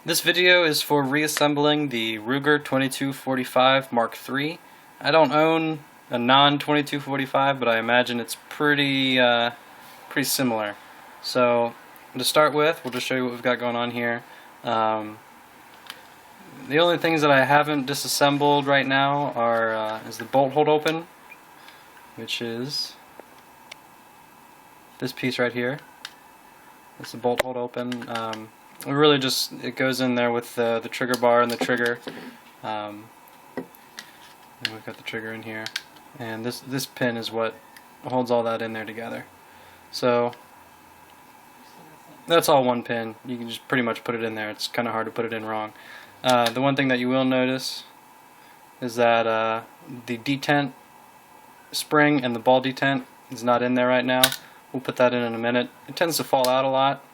This video is for reassembling the Ruger 2245 Mark III. I don't own a non-2245, but I imagine it's pretty similar. So to start with, we'll just show you what we've got going on here. The only things that I haven't disassembled right now are is the bolt hold open, which is this piece right here. It's the bolt hold open. Really just, it goes in there with the trigger bar and the trigger. And we've got the trigger in here. And this pin is what holds all that in there together. So that's all one pin. You can just pretty much put it in there. It's kind of hard to put it in wrong. The one thing that you will notice is that the detent spring and the ball detent is not in there right now. We'll put that in a minute. It tends to fall out a lot.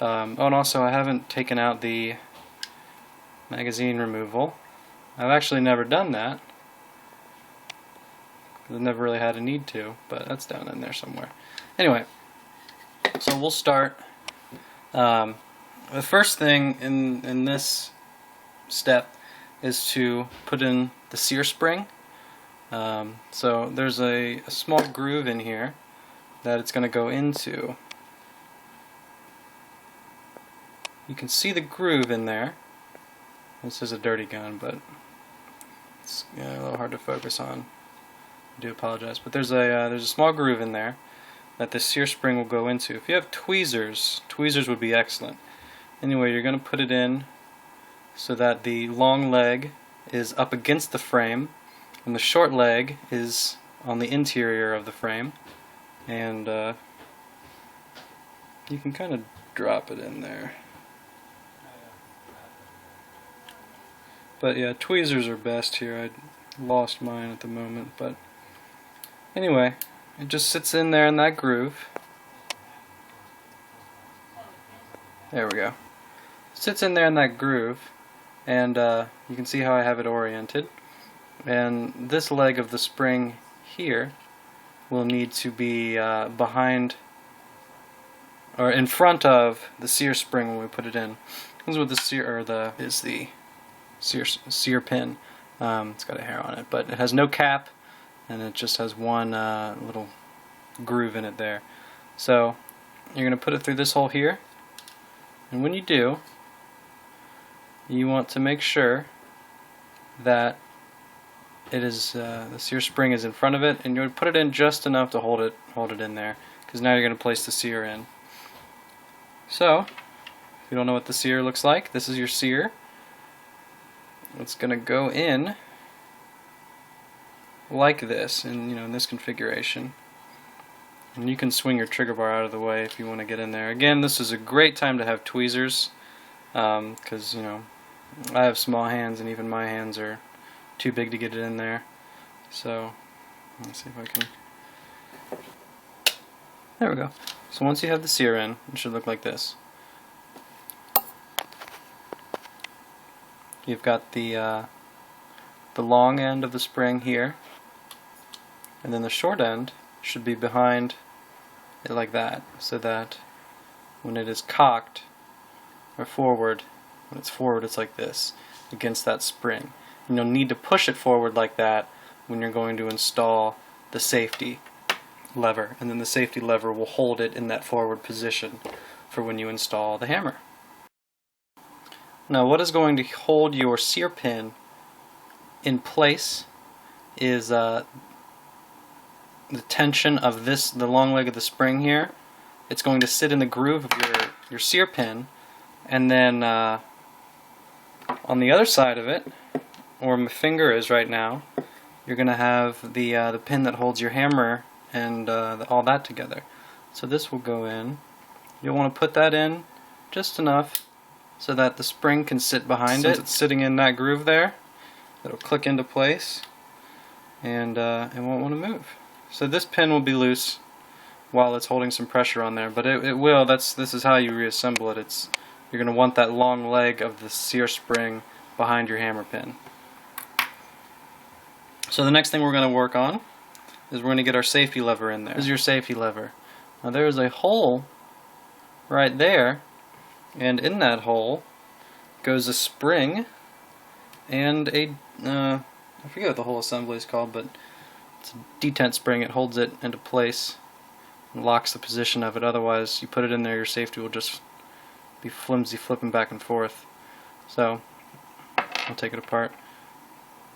Oh, and also I haven't taken out the magazine removal. I've actually never done that. I've never really had a need to, but that's down in there somewhere. Anyway, so we'll start. The first thing in this step is to put in the sear spring. So there's a small groove in here that it's going to go into. You can see the groove in there. This is a dirty gun, but it's a little hard to focus on. I do apologize, but there's a small groove in there that the sear spring will go into. If you have tweezers would be excellent. Anyway, you're going to put it in so that the long leg is up against the frame and the short leg is on the interior of the frame, and you can kind of drop it in there. But yeah, tweezers are best here. I lost mine at the moment, but anyway, it just sits in there in that groove. There we go. It sits in there in that groove, and you can see how I have it oriented. And this leg of the spring here will need to be behind or in front of the sear spring when we put it in. This is what the sear is the sear pin. It's got a hair on it, but it has no cap, and it just has one little groove in it there. So you're going to put it through this hole here, and when you do, you want to make sure that it is the sear spring is in front of it, and you would put it in just enough to hold it in there, because now you're going to place the sear in. So if you don't know what the sear looks like, this is your sear. It's going to go in like this, in this configuration. And you can swing your trigger bar out of the way if you want to get in there. Again, this is a great time to have tweezers, because I have small hands, and even my hands are too big to get it in there. So let's see if I can. There we go. So once you have the sear in, it should look like this. You've got the long end of the spring here, and then the short end should be behind it like that, so that when it is cocked or forward, when it's forward it's like this against that spring. And you'll need to push it forward like that when you're going to install the safety lever, and then the safety lever will hold it in that forward position for when you install the hammer. Now, what is going to hold your sear pin in place is the tension of the long leg of the spring here. It's going to sit in the groove of your sear pin, and then on the other side of it, where my finger is right now, you're going to have the pin that holds your hammer and all that together. So this will go in. You'll want to put that in just enough so that the spring can sit behind it. Since it's sitting in that groove there, it'll click into place, and it won't want to move. So this pin will be loose while it's holding some pressure on there, but it will. This is how you reassemble it. You're going to want that long leg of the sear spring behind your hammer pin. So the next thing we're going to work on is we're going to get our safety lever in there. This is your safety lever. Now there's a hole right there, and in that hole goes a spring and a I forget what the whole assembly is called, but it's a detent spring. It holds it into place and locks the position of it. Otherwise, you put it in there, your safety will just be flimsy, flipping back and forth. So I'll take it apart.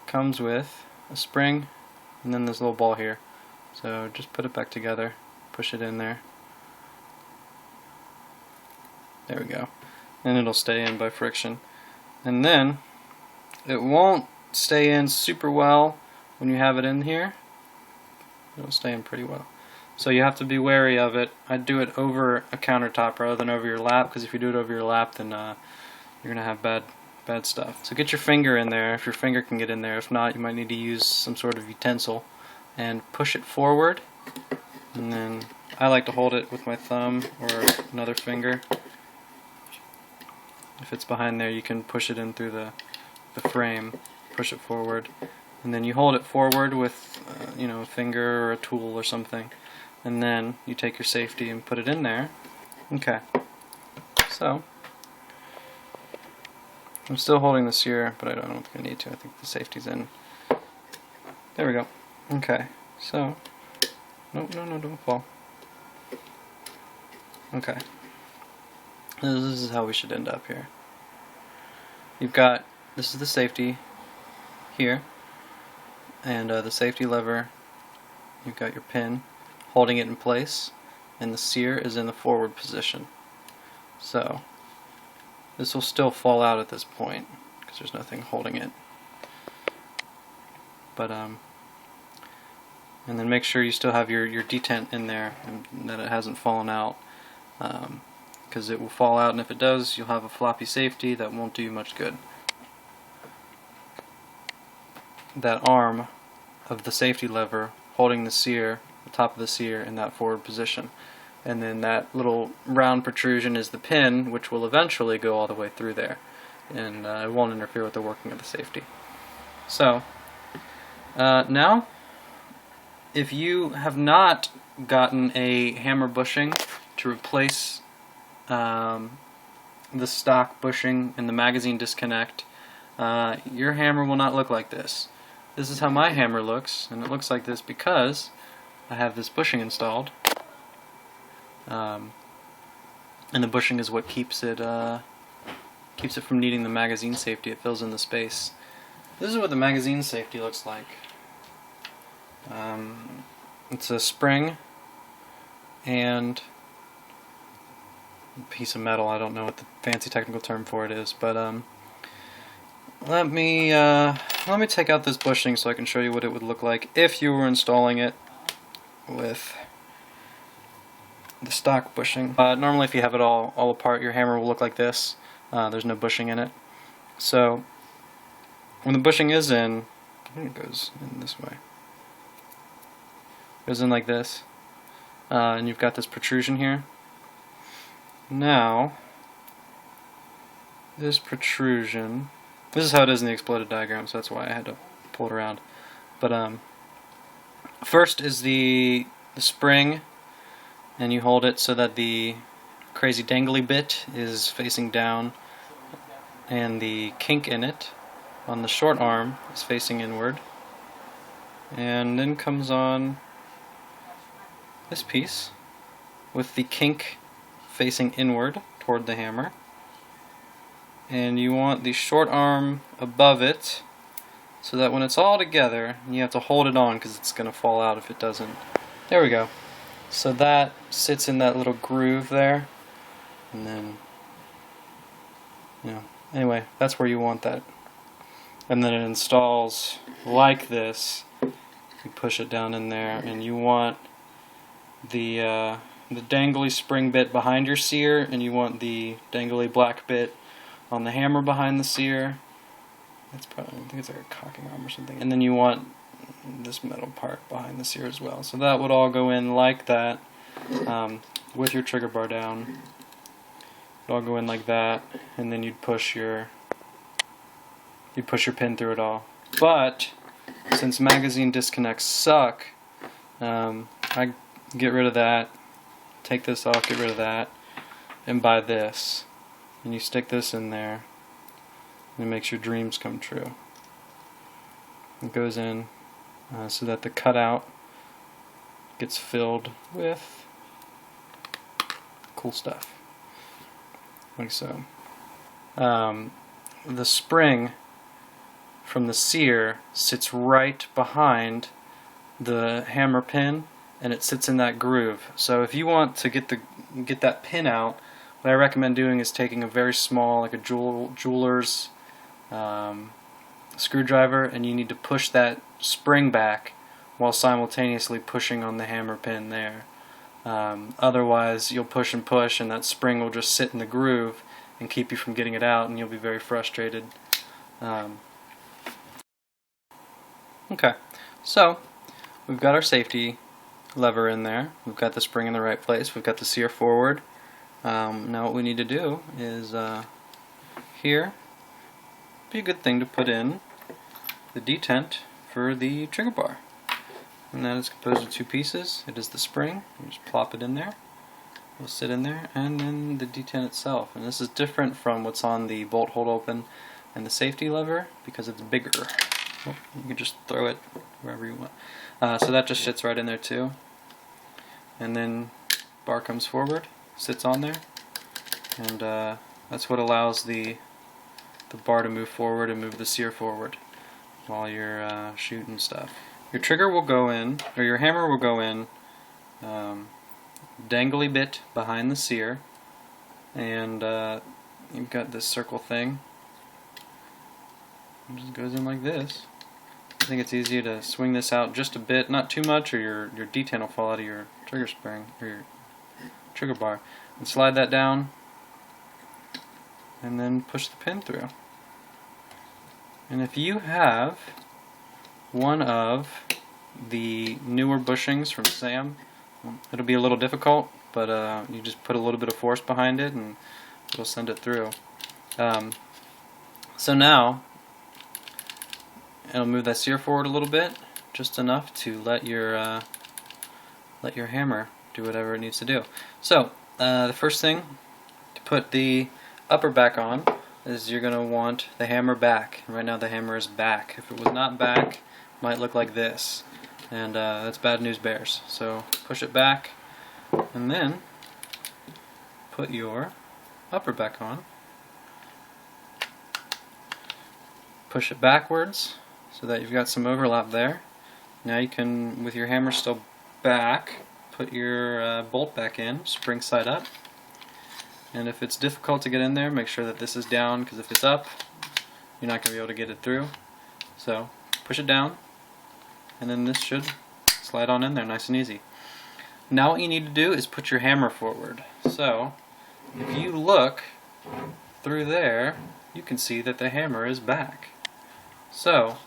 Comes with a spring and then this little ball here. So just put it back together, push it in there. There we go. And it'll stay in by friction. And then it won't stay in super well when you have it in here. It'll stay in pretty well. So you have to be wary of it. I'd do it over a countertop rather than over your lap, because if you do it over your lap, then you're gonna have bad stuff. So get your finger in there if your finger can get in there. If not, you might need to use some sort of utensil and push it forward. And then I like to hold it with my thumb or another finger. If it's behind there, you can push it in through the frame, push it forward, and then you hold it forward with a finger or a tool or something, and then you take your safety and put it in there. Okay, so I'm still holding the sear, but I don't think I need to. I think the safety's in. There we go. Okay, so no, don't fall. Okay, this is how we should end up here. You've got, this is the safety here, and the safety lever, you've got your pin holding it in place, and the sear is in the forward position. So this will still fall out at this point because there's nothing holding it. But and then make sure you still have your detent in there and that it hasn't fallen out, because it will fall out, and if it does, you'll have a floppy safety that won't do you much good. That arm of the safety lever holding the sear, the top of the sear, in that forward position, and then that little round protrusion is the pin, which will eventually go all the way through there, and it won't interfere with the working of the safety. So now, if you have not gotten a hammer bushing to replace the stock bushing and the magazine disconnect, your hammer will not look like this. This is how my hammer looks, and it looks like this because I have this bushing installed, and the bushing is what keeps it from needing the magazine safety. It fills in the space. This is what the magazine safety looks like. It's a spring and a piece of metal. I don't know what the fancy technical term for it is, but let me take out this bushing so I can show you what it would look like if you were installing it with the stock bushing. Normally, if you have it all apart, your hammer will look like this. There's no bushing in it. So when the bushing is in, I think it goes in this way. It goes in like this, and you've got this protrusion here. Now, this protrusion, this is how it is in the exploded diagram, so that's why I had to pull it around. But first is the spring, and you hold it so that the crazy dangly bit is facing down, and the kink in it on the short arm is facing inward. And then comes on this piece with the kink facing inward toward the hammer, and you want the short arm above it so that when it's all together, you have to hold it on because it's going to fall out if it doesn't. There we go. So that sits in that little groove there, and then, anyway, that's where you want that. And then it installs like this. You push it down in there, and you want the dangly spring bit behind your sear, and you want the dangly black bit on the hammer behind the sear. That's probably, I think it's like a cocking arm or something. And then you want this metal part behind the sear as well. So that would all go in like that, with your trigger bar down. It'd all go in like that, and then you'd push your pin through it all. But since magazine disconnects suck, I get rid of that, take this off, get rid of that, and buy this. And you stick this in there, and it makes your dreams come true. It goes in so that the cutout gets filled with cool stuff, like so. The spring from the sear sits right behind the hammer pin, and it sits in that groove. So if you want to get that pin out, what I recommend doing is taking a very small, like a jeweler's screwdriver, and you need to push that spring back while simultaneously pushing on the hammer pin there. Otherwise you'll push and push, and that spring will just sit in the groove and keep you from getting it out, and you'll be very frustrated. Okay, so we've got our safety lever in there, we've got the spring in the right place, we've got the sear forward. Now what we need to do is here be a good thing to put in the detent for the trigger bar, and that is composed of two pieces. It is the spring, you just plop it in there, it'll sit in there, and then the detent itself. And this is different from what's on the bolt hold open and the safety lever because it's bigger. Oh, you can just throw it wherever you want. So that just sits right in there too, and then bar comes forward, sits on there, and that's what allows the bar to move forward and move the sear forward while you're shooting stuff. Your trigger will go in, or your hammer will go in dangly bit behind the sear, and you've got this circle thing. It just goes in like this. I think it's easy to swing this out just a bit, not too much, or your detent will fall out of your trigger spring, or your trigger bar. And slide that down, and then push the pin through. And if you have one of the newer bushings from Sam, it'll be a little difficult, but you just put a little bit of force behind it and it'll send it through. So now it'll move that sear forward a little bit, just enough to let your hammer do whatever it needs to do. So the first thing to put the upper back on is you're going to want the hammer back. Right now the hammer is back. If it was not back, it might look like this, and that's bad news bears. So push it back, and then put your upper back on. Push it backwards so that you've got some overlap there. Now you can, with your hammer still back, put your bolt back in, spring side up. And if it's difficult to get in there, make sure that this is down, because if it's up, you're not going to be able to get it through. So push it down, and then this should slide on in there nice and easy. Now what you need to do is put your hammer forward. So if you look through there, you can see that the hammer is back. So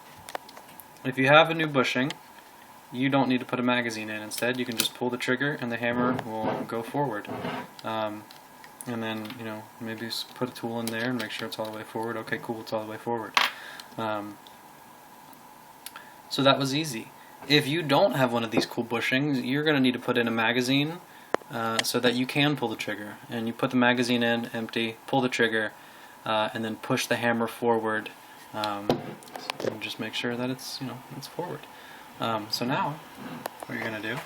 if you have a new bushing, you don't need to put a magazine in. Instead, you can just pull the trigger and the hammer will go forward. And then, you know, maybe put a tool in there and make sure it's all the way forward. Okay, cool, it's all the way forward. So that was easy. If you don't have one of these cool bushings, you're going to need to put in a magazine so that you can pull the trigger. And you put the magazine in, empty, pull the trigger, and then push the hammer forward. And just make sure that it's, you know, it's forward. So now, what you're going to do,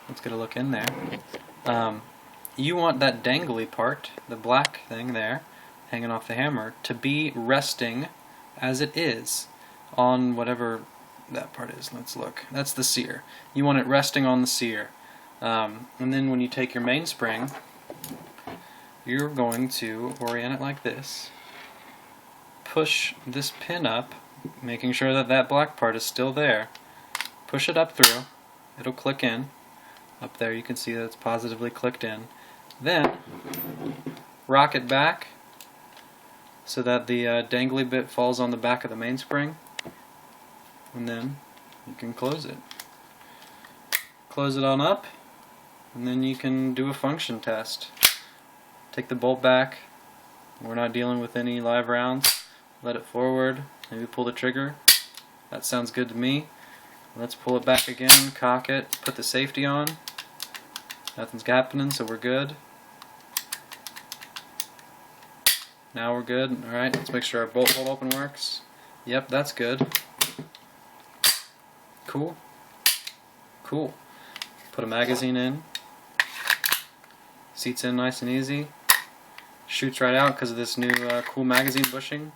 let's get a look in there. You want that dangly part, the black thing there, hanging off the hammer, to be resting as it is on whatever that part is. Let's look. That's the sear. You want it resting on the sear. And then when you take your mainspring, you're going to orient it like this. Push this pin up, making sure that that black part is still there. Push it up through. It'll click in. Up there you can see that it's positively clicked in. Then rock it back so that the dangly bit falls on the back of the mainspring, and then you can close it. Close it on up, and then you can do a function test. Take the bolt back. We're not dealing with any live rounds. Let it forward, maybe pull the trigger. That sounds good to me. Let's pull it back again, cock it, put the safety on. Nothing's happening, so we're good. Now we're good. Alright, let's make sure our bolt hold open works. Yep, that's good. Cool. Cool. Put a magazine in. Seats in nice and easy. Shoots right out because of this new cool magazine bushing.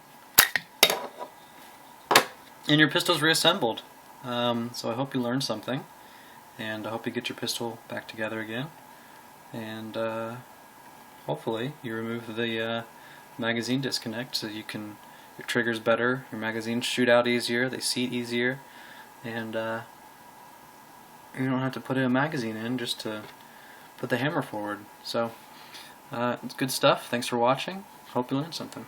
And your pistol's reassembled. So I hope you learned something. And I hope you get your pistol back together again. And hopefully you remove the magazine disconnect so your trigger's better, your magazines shoot out easier, they seat easier, and you don't have to put a magazine in just to put the hammer forward. So it's good stuff. Thanks for watching. Hope you learned something.